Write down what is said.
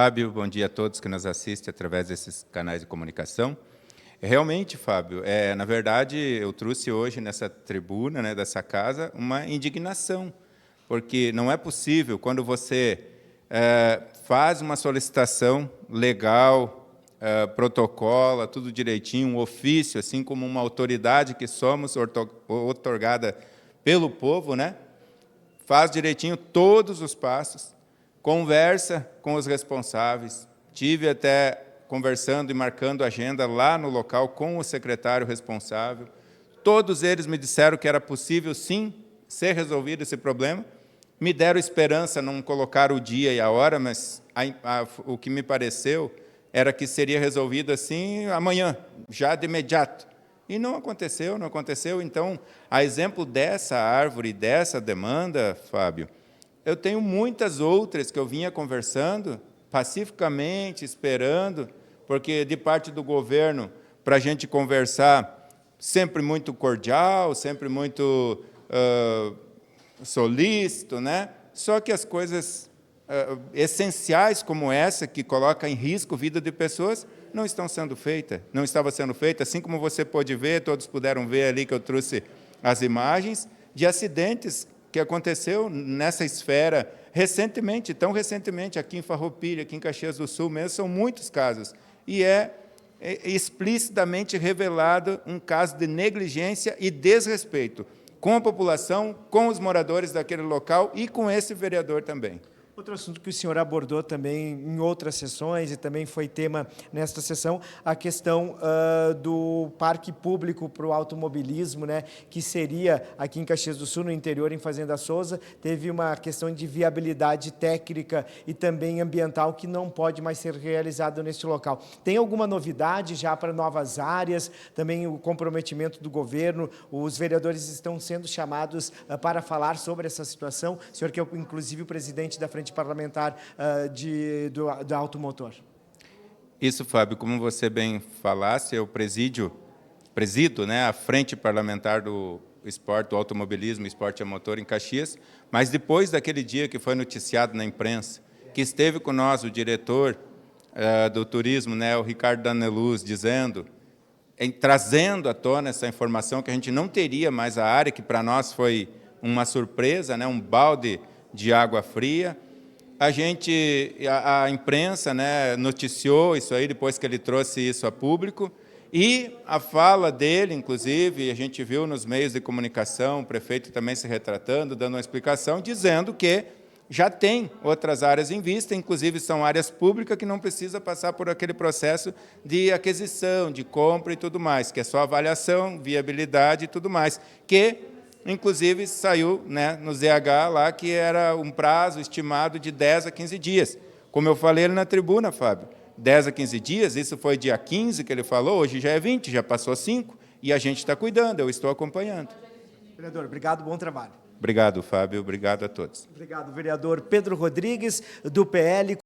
Fábio, bom dia a todos que nos assistem através desses canais de comunicação. Realmente, Fábio, na verdade, eu trouxe hoje nessa tribuna, né, dessa casa, uma indignação, porque não é possível, quando você faz uma solicitação legal, protocola, tudo direitinho, um ofício, assim como uma autoridade que somos, outorgada pelo povo, né, faz direitinho todos os passos, conversa com os responsáveis, tive até conversando e marcando agenda lá no local com o secretário responsável. Todos eles me disseram que era possível, sim, ser resolvido esse problema. Me deram esperança, não colocar o dia e a hora, mas o que me pareceu era que seria resolvido assim amanhã, já de imediato. E não aconteceu, não aconteceu. Então, a exemplo dessa árvore, dessa demanda, Fábio, eu tenho muitas outras que eu vinha conversando, pacificamente, esperando, porque de parte do governo, para a gente conversar, sempre muito cordial, sempre muito solícito, né? Só que as coisas essenciais como essa, que coloca em risco a vida de pessoas, não estão sendo feitas, não estava sendo feita, assim como você pôde ver, todos puderam ver ali que eu trouxe as imagens de acidentes que aconteceu nessa esfera recentemente, tão recentemente, aqui em Farroupilha, aqui em Caxias do Sul mesmo, são muitos casos. E é explicitamente revelado um caso de negligência e desrespeito com a população, com os moradores daquele local e com esse vereador também. Outro assunto que o senhor abordou também em outras sessões e também foi tema nesta sessão, a questão do parque público para o automobilismo, né, que seria aqui em Caxias do Sul, no interior, em Fazenda Souza, teve uma questão de viabilidade técnica e também ambiental que não pode mais ser realizado neste local. Tem alguma novidade já para novas áreas, também o comprometimento do governo, os vereadores estão sendo chamados para falar sobre essa situação, o senhor que é inclusive o presidente da Frente Parlamentar do automotor. Isso, Fábio, como você bem falasse, eu presido, né, a Frente Parlamentar do Esporte, do Automobilismo, Esporte a Motor em Caxias, mas depois daquele dia que foi noticiado na imprensa, que esteve com nós o diretor do turismo, né, o Ricardo Daneluz, dizendo, trazendo à tona essa informação que a gente não teria mais a área, que para nós foi uma surpresa, né, um balde de água fria. A imprensa, né, noticiou isso aí depois que ele trouxe isso a público, e a fala dele, inclusive, a gente viu nos meios de comunicação, o prefeito também se retratando, dando uma explicação, dizendo que já tem outras áreas em vista, inclusive são áreas públicas que não precisa passar por aquele processo de aquisição, de compra e tudo mais, que é só avaliação, viabilidade e tudo mais, que inclusive saiu, né, no ZH lá que era um prazo estimado de 10 a 15 dias. Como eu falei ali na tribuna, Fábio, 10 a 15 dias, isso foi dia 15 que ele falou, hoje já é 20, já passou 5, e a gente está cuidando, eu estou acompanhando. Vereador, obrigado, bom trabalho. Obrigado, Fábio, obrigado a todos. Obrigado, vereador Pedro Rodrigues, do PL.